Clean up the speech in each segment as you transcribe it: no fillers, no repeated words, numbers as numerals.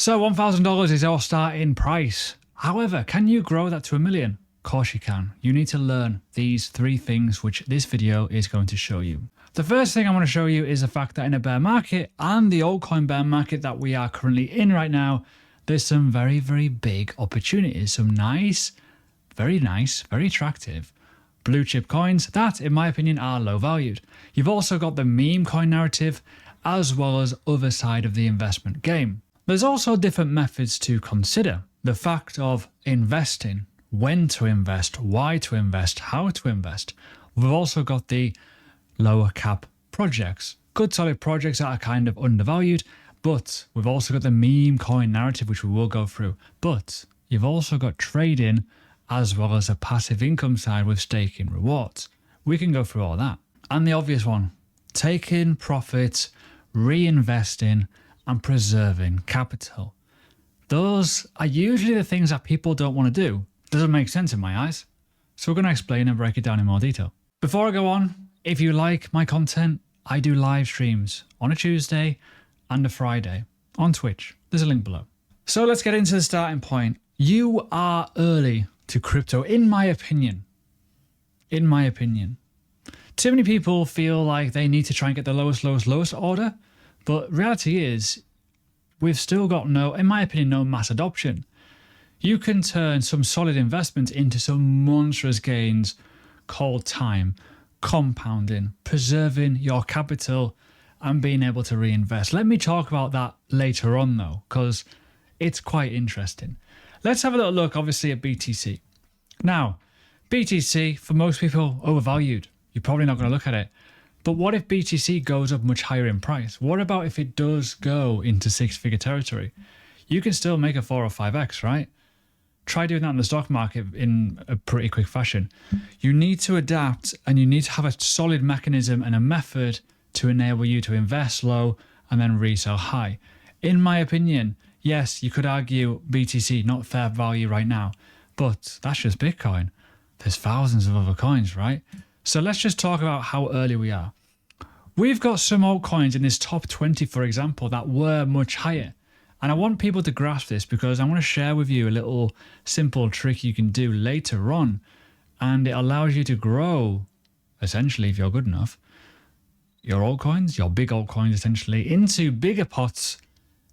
So $1,000 is your starting price. However, can you grow that to $1 million? Of course you can. You need to learn these 3 things, which this video is going to show you. The first thing I want to show you is the fact that in a bear market and the altcoin bear market that we are currently in right now, there's some very, very big opportunities. Some nice, very attractive blue chip coins that, in my opinion, are low valued. You've also got the meme coin narrative as well as other side of the investment game. There's also different methods to consider. The fact of investing, when to invest, why to invest, how to invest. We've also got the lower cap projects. Good solid projects that are kind of undervalued, but we've also got the meme coin narrative, which we will go through. But you've also got trading as well as a passive income side with staking rewards. We can go through all that. And the obvious one, taking profits, reinvesting, and preserving capital. Those are usually the things that people don't want to do. Doesn't make sense in my eyes. So we're going to explain and break it down in more detail. Before I go on, if you like my content, I do live streams on a Tuesday and a Friday on Twitch. There's a link below. So let's get into the starting point. You are early to crypto, in my opinion. In my opinion. Too many people feel like they need to try and get the lowest order. But reality is, we've still got in my opinion, no mass adoption. You can turn some solid investment into some monstrous gains called time, compounding, preserving your capital, and being able to reinvest. Let me talk about that later on though, because it's quite interesting. Let's have a little look, obviously, at BTC. Now, BTC, for most people, overvalued. You're probably not going to look at it. But what if BTC goes up much higher in price? What about if it does go into 6-figure territory? You can still make a 4 or 5x, right? Try doing that in the stock market in a pretty quick fashion. You need to adapt and you need to have a solid mechanism and a method to enable you to invest low and then resell high. In my opinion, yes, you could argue BTC not fair value right now, but that's just Bitcoin. There's thousands of other coins, right? So let's just talk about how early we are. We've got some altcoins in this top 20, for example, that were much higher. And I want people to grasp this because I want to share with you a little simple trick you can do later on. And it allows you to grow, essentially, if you're good enough, your altcoins, your big altcoins, essentially, into bigger pots,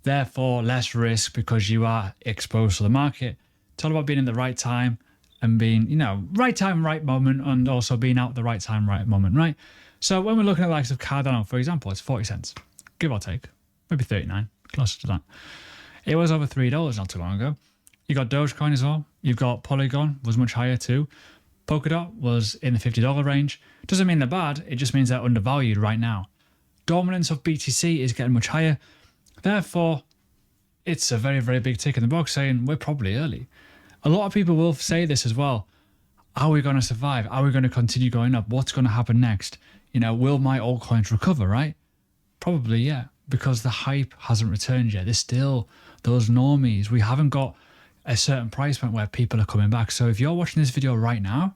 therefore less risk because you are exposed to the market. It's all about being in the right time and being, right time, right moment, and also being out at the right time, right moment, right? So when we're looking at the likes of Cardano, for example, it's 40 cents, give or take, maybe 39, closer to that. It was over $3 not too long ago. You got Dogecoin as well. You've got Polygon, was much higher too. Polkadot was in the $50 range. Doesn't mean they're bad, it just means they're undervalued right now. Dominance of BTC is getting much higher. Therefore, it's a very, very big tick in the box saying we're probably early. A lot of people will say this as well. Are we going to survive? Are we going to continue going up? What's going to happen next? Will my altcoins recover, right? Probably, yeah, because the hype hasn't returned yet. There's still those normies. We haven't got a certain price point where people are coming back. So if you're watching this video right now,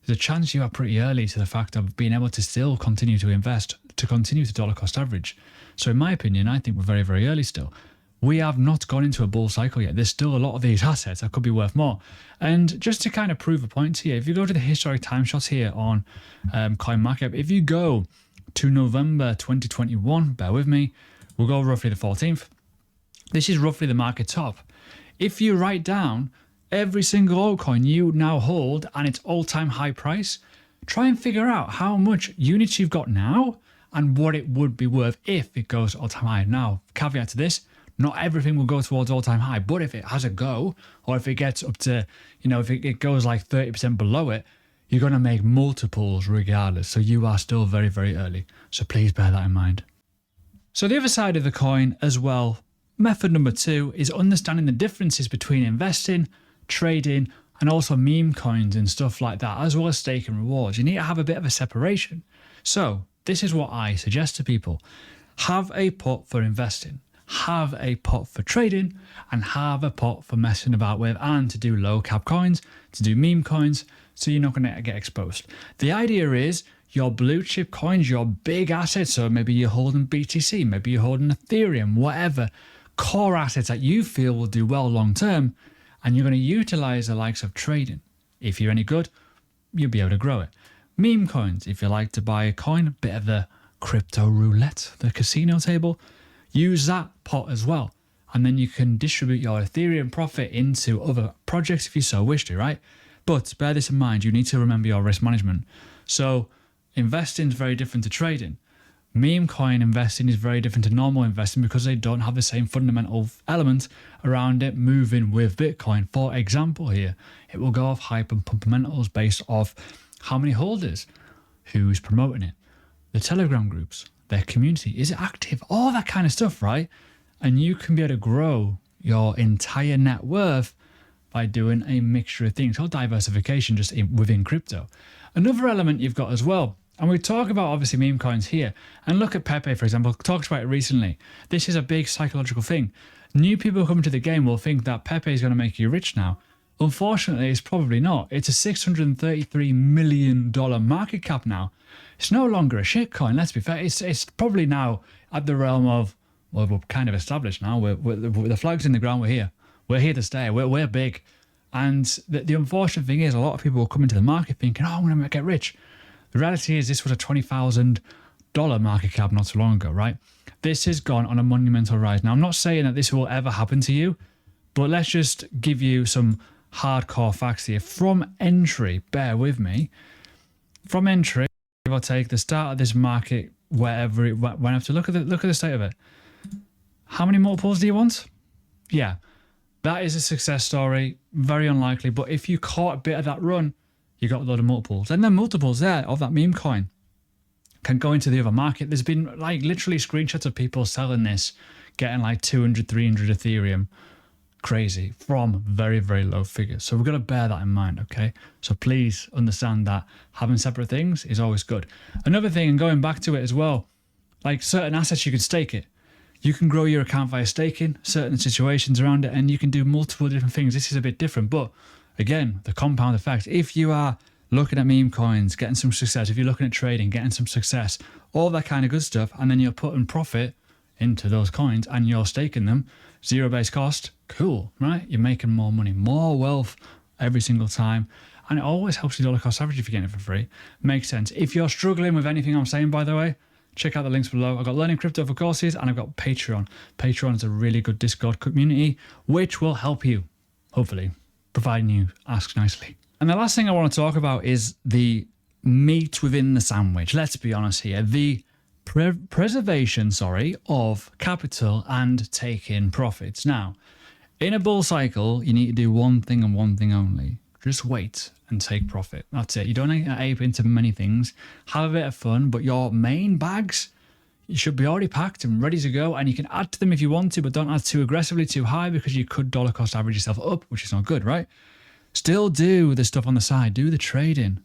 there's a chance you are pretty early to the fact of being able to still continue to invest, to continue to dollar cost average. So in my opinion, I think we're very, very early still. We have not gone into a bull cycle yet. There's still a lot of these assets that could be worth more. And just to kind of prove a point to you, if you go to the historic time shots here on CoinMarket, if you go to November 2021, bear with me, we'll go roughly the 14th. This is roughly the market top. If you write down every single altcoin you now hold and its all-time high price, try and figure out how much units you've got now and what it would be worth if it goes all-time high. Now, caveat to this, not everything will go towards all-time high, but if it has a go, or if it gets up to, if it goes like 30% below it, you're going to make multiples regardless. So you are still very, very early. So please bear that in mind. So the other side of the coin as well, method number 2 is understanding the differences between investing, trading, and also meme coins and stuff like that, as well as staking rewards. You need to have a bit of a separation. So this is what I suggest to people. Have a pot for investing. Have a pot for trading and have a pot for messing about with and to do low cap coins, to do meme coins, so you're not going to get exposed. The idea is your blue chip coins, your big assets, so maybe you're holding BTC, maybe you're holding Ethereum, whatever, core assets that you feel will do well long term, and you're going to utilize the likes of trading. If you're any good, you'll be able to grow it. Meme coins, if you like to buy a coin, a bit of the crypto roulette, the casino table, use that pot as well. And then you can distribute your Ethereum profit into other projects if you so wish to, right? But bear this in mind, you need to remember your risk management. So investing is very different to trading. Meme coin investing is very different to normal investing because they don't have the same fundamental element around it moving with Bitcoin. For example here, it will go off hype and fundamentals based off how many holders, who's promoting it, the Telegram groups, their community, is it active, all that kind of stuff, right? And you can be able to grow your entire net worth by doing a mixture of things, or diversification just within crypto. Another element you've got as well, and we talk about obviously meme coins here, and look at Pepe, for example, talked about it recently. This is a big psychological thing. New people coming to the game will think that Pepe is going to make you rich now. Unfortunately, it's probably not. It's a $633 million market cap now. It's no longer a shit coin, let's be fair. It's probably now at the realm of, well, we're kind of established now. We're the flag's in the ground, we're here. We're here to stay. We're big. And the unfortunate thing is a lot of people will come into the market thinking, oh, I'm going to get rich. The reality is this was a $20,000 market cap not so long ago, right? This has gone on a monumental rise. Now, I'm not saying that this will ever happen to you, but let's just give you some hardcore facts here. From entry, bear with me, from entry, give or take the start of this market, wherever it went up to, look at the state of it. How many multiples do you want? Yeah, that is a success story. Very unlikely, but if you caught a bit of that run, you got a lot of multiples. And then multiples there of that meme coin can go into the other market. There's been like literally screenshots of people selling this, getting like 200, 300 Ethereum. Crazy, from very, very low figures. So we've got to bear that in mind, okay? So please understand that having separate things is always good. Another thing, and going back to it as well, like certain assets, you can stake it. You can grow your account via staking, certain situations around it, and you can do multiple different things. This is a bit different, but again, the compound effect. If you are looking at meme coins, getting some success, if you're looking at trading, getting some success, all that kind of good stuff, and then you're putting profit into those coins and you're staking them, zero-based cost, cool, right? You're making more money, more wealth every single time. And it always helps the dollar cost average if you're getting it for free. Makes sense. If you're struggling with anything I'm saying, by the way, check out the links below. I've got Learning Crypto for courses and I've got Patreon. Patreon is a really good Discord community, which will help you, hopefully, providing you ask nicely. And the last thing I want to talk about is the meat within the sandwich. Let's be honest here. The preservation, of capital and taking profits. Now, in a bull cycle, you need to do one thing and one thing only. Just wait and take profit. That's it. You don't need to ape into many things. Have a bit of fun, but your main bags, you should be already packed and ready to go, and you can add to them if you want to, but don't add too aggressively, too high, because you could dollar cost average yourself up, which is not good, right? Still do the stuff on the side. Do the trading,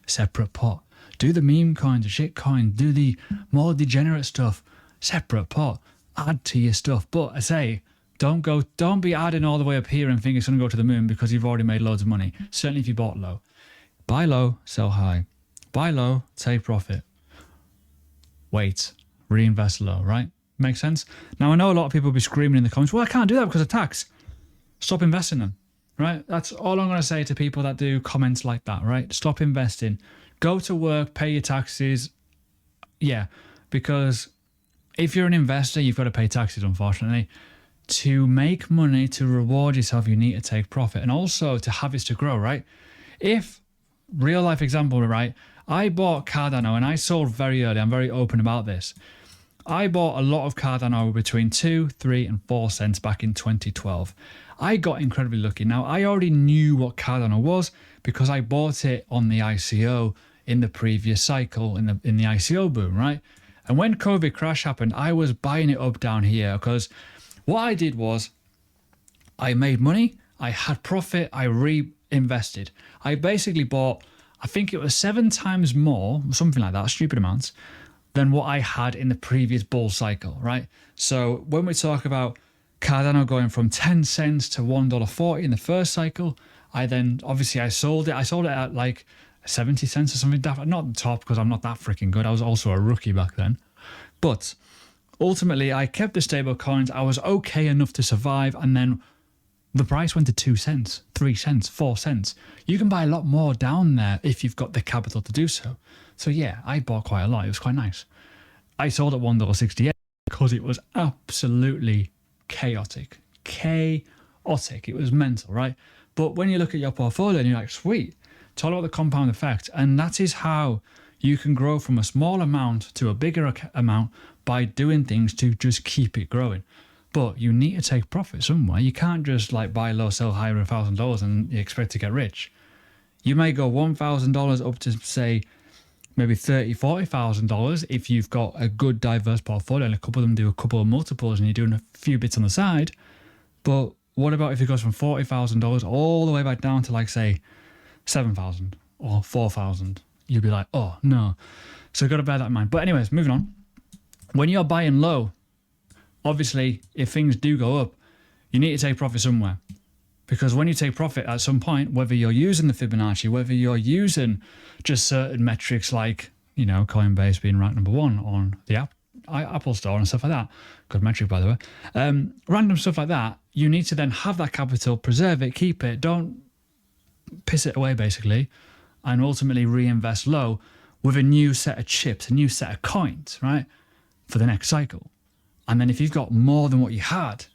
separate pot. Do the meme coins, the shit coins. Do the more degenerate stuff, separate pot. Add to your stuff. But I say, don't be adding all the way up here and think it's going to go to the moon because you've already made loads of money. Certainly if you bought low. Buy low, sell high. Buy low, take profit. Wait, reinvest low, right? Makes sense? Now, I know a lot of people will be screaming in the comments, well, I can't do that because of tax. Stop investing them, right? That's all I'm going to say to people that do comments like that, right? Stop investing. Go to work, pay your taxes. Yeah, because if you're an investor, you've got to pay taxes, unfortunately. To make money, to reward yourself, you need to take profit. And also to have it to grow, right? If, real life example, right? I bought Cardano and I sold very early. I'm very open about this. I bought a lot of Cardano between 2, 3, and 4 cents back in 2012. I got incredibly lucky. Now, I already knew what Cardano was because I bought it on the ICO in the previous cycle, in the ICO boom, right? And when COVID crash happened, I was buying it up down here because what I did was I made money, I had profit, I reinvested. I basically bought, I think it was 7 times more, something like that, stupid amounts, than what I had in the previous bull cycle, right? So when we talk about Cardano going from 10 cents to $1.40 in the first cycle, I sold it. I sold it at like 70 cents or something. Not the top because I'm not that freaking good. I was also a rookie back then. But ultimately I kept the stable coins. I was okay enough to survive. And then the price went to 2 cents, 3 cents, 4 cents. You can buy a lot more down there if you've got the capital to do so. So yeah, I bought quite a lot. It was quite nice. I sold at $1.68 because it was absolutely chaotic. Chaotic. It was mental, right? But when you look at your portfolio and you're like, sweet, it's all about the compound effect. And that is how you can grow from a small amount to a bigger amount by doing things to just keep it growing. But you need to take profit somewhere. You can't just like buy low, sell high with $1,000 and you expect to get rich. You may go $1,000 up to say maybe $30,000, $40,000 if you've got a good diverse portfolio and a couple of them do a couple of multiples and you're doing a few bits on the side. But what about if it goes from $40,000 all the way back down to like say $7,000 or $4,000? You'd be like, oh no. So got to bear that in mind. But anyways, moving on. When you're buying low, obviously if things do go up, you need to take profit somewhere. Because when you take profit at some point, whether you're using the Fibonacci, whether you're using just certain metrics like, you know, Coinbase being ranked number 1 on the Apple Store and stuff like that. Good metric, by the way. Random stuff like that. You need to then have that capital, preserve it, keep it, don't piss it away basically, and ultimately reinvest low with a new set of chips, a new set of coins, right, for the next cycle. And then if you've got more than what you had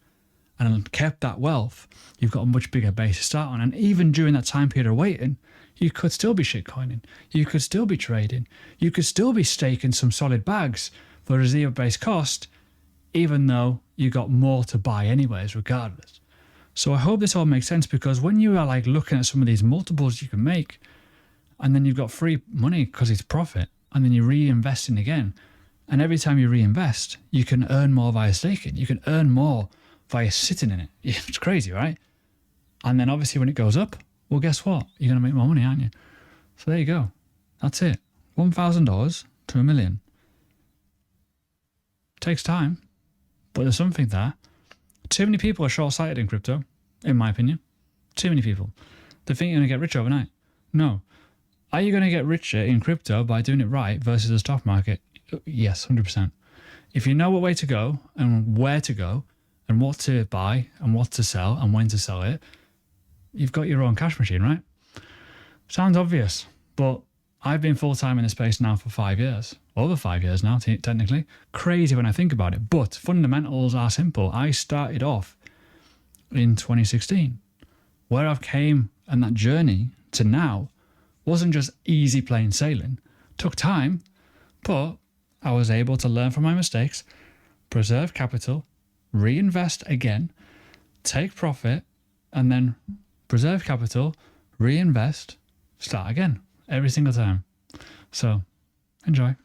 and kept that wealth, you've got a much bigger base to start on. And even during that time period of waiting, you could still be shitcoining. You could still be trading. You could still be staking some solid bags for a zero-based cost, even though you got more to buy anyways, regardless. So I hope this all makes sense, because when you are like looking at some of these multiples you can make, and then you've got free money because it's profit, and then you're reinvesting again. And every time you reinvest, you can earn more via staking. You can earn more via sitting in it. It's crazy, right? And then obviously when it goes up, well, guess what? You're going to make more money, aren't you? So there you go. That's it. $1,000 to $1 million. Takes time, but there's something there. Too many people are short-sighted in crypto, in my opinion. Too many people. They think you're going to get rich overnight. No. Are you going to get richer in crypto by doing it right versus the stock market? Yes, 100%. If you know what way to go and where to go and what to buy and what to sell and when to sell it, you've got your own cash machine, right? Sounds obvious, but I've been full-time in the space now for 5 years. Over 5 years now, technically. Crazy when I think about it, but fundamentals are simple. I started off in 2016. Where I've came and that journey to now wasn't just easy plain sailing. Took time, but I was able to learn from my mistakes, preserve capital, reinvest again, take profit, and then preserve capital, reinvest, start again every single time. So enjoy.